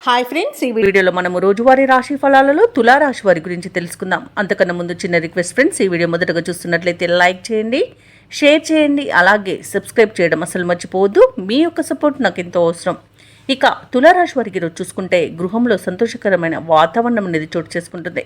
Hi friends, ఈ వీడియోలో మనము రోజువారీ రాశి ఫలాలలో తులారాశి వారి గురించి తెలుసుకుందాం. అంతకన్నా ముందు చిన్న రిక్వెస్ట్ ఫ్రెండ్స్, ఈ వీడియో మొదటగా చూస్తున్నట్లయితే లైక్ చేయండి, షేర్ చేయండి, అలాగే సబ్స్క్రైబ్ చేయడం అసలు మర్చిపోవద్దు. మీ యొక్క సపోర్ట్ నాకు ఎంతో అవసరం. ఇక తులారాశి వారికి ఈరోజు చూసుకుంటే గృహంలో సంతోషకరమైన వాతావరణం అనేది చోటు చేసుకుంటుంది.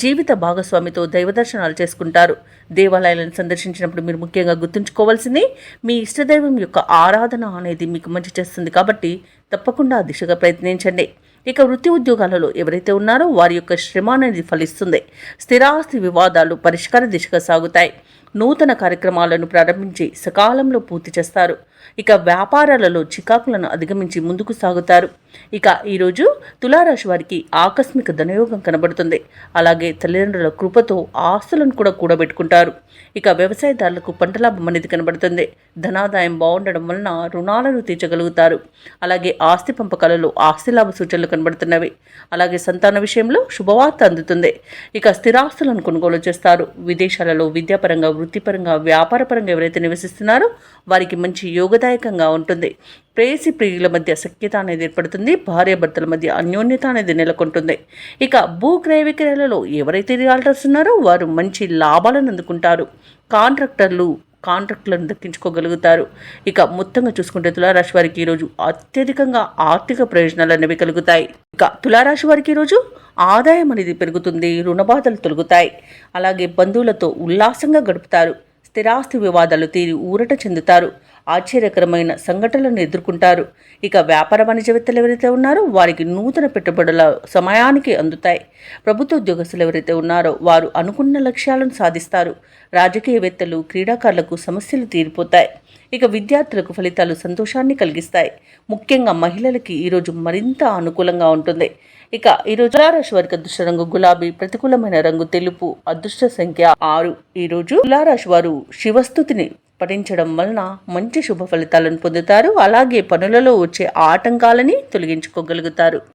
జీవిత భాగస్వామితో దైవ దర్శనాలు చేసుకుంటారు. దేవాలయాలను సందర్శించినప్పుడు మీరు ముఖ్యంగా గుర్తుంచుకోవాల్సింది మీ ఇష్టదైవం యొక్క ఆరాధన అనేది మీకు మంచి చేస్తుంది. కాబట్టి తప్పకుండా ఆ దిశగా ప్రయత్నించండి. ఇక వృత్తి ఉద్యోగాలలో ఎవరైతే ఉన్నారో వారి యొక్క శ్రమ అనేది ఫలిస్తుంది. స్థిరాస్తి వివాదాలు పరిష్కార దిశగా సాగుతాయి. నూతన కార్యక్రమాలను ప్రారంభించి సకాలంలో పూర్తి చేస్తారు. ఇక వ్యాపారాలలో చికాకులను అధిగమించి ముందుకు సాగుతారు. ఇక ఈరోజు తులారాశి వారికి ఆకస్మిక ధనయోగం కనబడుతుంది. అలాగే తల్లిదండ్రుల కృపతో ఆస్తులను కూడా కూడబెట్టుకుంటారు. ఇక వ్యవసాయదారులకు పంట లాభం అనేది కనబడుతుంది. ధనాదాయం బాగుండడం వలన రుణాలను తీర్చగలుగుతారు. అలాగే ఆస్తి పంపకాలలో ఆస్తి లాభ సూచనలు కనబడుతున్నవి. అలాగే సంతాన విషయంలో శుభవార్త అందుతుంది. ఇక స్థిరాస్తులను కొనుగోలు చేస్తారు. విదేశాలలో విద్యాపరంగా, వృత్తిపరంగా, వ్యాపారపరంగా ఎవరైతే నివసిస్తున్నారో వారికి మంచి యోగదాయకంగా ఉంటుంది. ప్రేయసి ప్రియుల మధ్య సఖ్యత అనేది ఏర్పడుతుంది. భార్యాభర్తల మధ్య అన్యోన్యత అనేది నెలకొంటుంది. ఇక భూక్రయ విక్రయాలలో ఎవరైతే రియాల్టర్స్ ఉన్నారో వారు మంచి లాభాలను అందుకుంటారు. కాంట్రాక్టులను దక్కించుకోగలుగుతారు. ఇక మొత్తంగా చూసుకుంటే తులారాశి వారికి ఈరోజు అత్యధికంగా ఆర్థిక ప్రయోజనాలు అనేవి కలుగుతాయి. ఇక తులారాశి వారికి ఈరోజు ఆదాయం అనేది పెరుగుతుంది. రుణబాధలు తొలగుతాయి. అలాగే బంధువులతో ఉల్లాసంగా గడుపుతారు. స్థిరాస్తి వివాదాలు తీరి ఊరట చెందుతారు. ఆశ్చర్యకరమైన సంఘటనలను ఎదుర్కొంటారు. ఇక వ్యాపార వాణిజ్యవేత్తలు ఎవరైతే ఉన్నారో వారికి నూతన పెట్టుబడుల సమయానికి అందుతాయి. ప్రభుత్వ ఉద్యోగస్తులు ఎవరైతే ఉన్నారో వారు అనుకున్న లక్ష్యాలను సాధిస్తారు. రాజకీయవేత్తలు, క్రీడాకారులకు సమస్యలు తీరిపోతాయి. ఇక విద్యార్థులకు ఫలితాలు సంతోషాన్ని కలిగిస్తాయి. ముఖ్యంగా మహిళలకి ఈరోజు మరింత అనుకూలంగా ఉంటుంది. ఇక ఈరోజు తులారాశి వారికి అదృష్ట రంగు గులాబీ, ప్రతికూలమైన రంగు తెలుపు, అదృష్ట సంఖ్య 6. ఈరోజు తులారాశి వారు శివస్తుతిని పఠించడం వలన మంచి శుభ ఫలితాలను పొందుతారు. అలాగే పనులలో వచ్చే ఆటంకాలని తొలగించుకోగలుగుతారు.